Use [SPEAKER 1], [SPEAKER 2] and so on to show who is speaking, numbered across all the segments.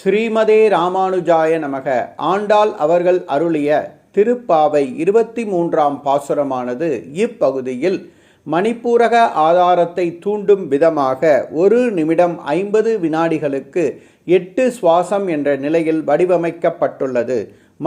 [SPEAKER 1] ஸ்ரீமதே ராமானுஜாய நமக. ஆண்டாள் அவர்கள் அருளிய திருப்பாவை 23ஆம் பாசுரமானது இப்பகுதியில் மணிப்பூரக ஆதாரத்தை தூண்டும் விதமாக 1 நிமிடம் 50 வினாடிகளுக்கு 8 சுவாசம் என்ற நிலையில் வடிவமைக்கப்பட்டுள்ளது.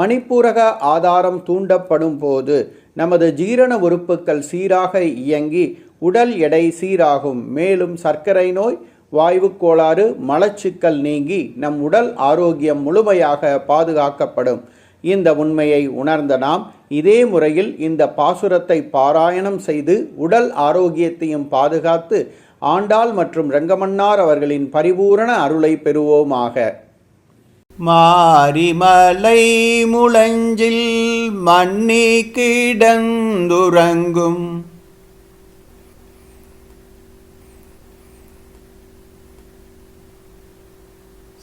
[SPEAKER 1] மணிப்பூரக ஆதாரம் தூண்டப்படும் போது நமது ஜீரண உறுப்புகள் சீராக இயங்கி உடல் எடை சீராகும். மேலும் சர்க்கரை நோய், வாய்வு கோளாறு, மலச்சிக்கல் நீங்கி நம் உடல் ஆரோக்கியம் முழுமையாக பாதுகாக்கப்படும். இந்த உண்மையை உணர்ந்த நாம் இதே முறையில் இந்த பாசுரத்தை பாராயணம் செய்து உடல் ஆரோக்கியத்தையும் பாதுகாத்து ஆண்டாள் மற்றும் ரங்கமன்னார் அவர்களின் பரிபூரண அருளை பெறுவோமாக. மாரிமலை முழஞ்சில் மண்ணி கிடந்துறங்கும்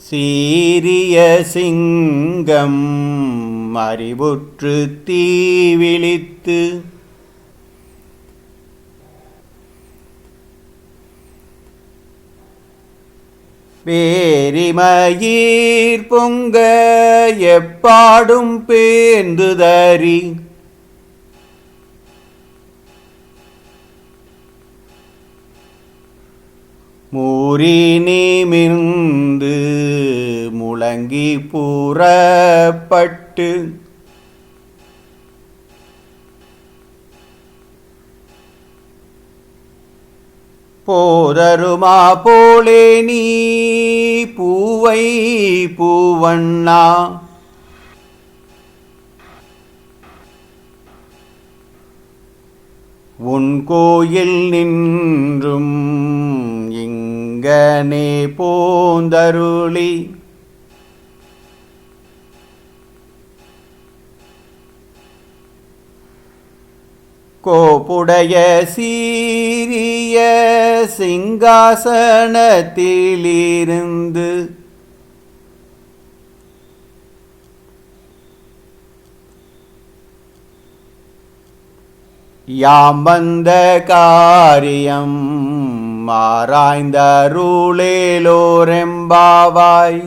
[SPEAKER 1] சீரிய சிங்கம் அறிவுற்று தீவிழித்து பேரிமயிர் பொங்க எப்பாடும் பேர்ந்துதறி மூரி நிமிர்ந்து முழங்கி புறப்பட்டு போதருமா போலே நீ பூவை பூவண்ணா உன் கோயில் நின்றும் இங்கனே போந்தருளி கோப்புடைய சீரிய சிங்காசனத்திலிருந்து யாம் வந்த காரியம் ஆராய்ந்தருளேலோரெம்பாவாய்.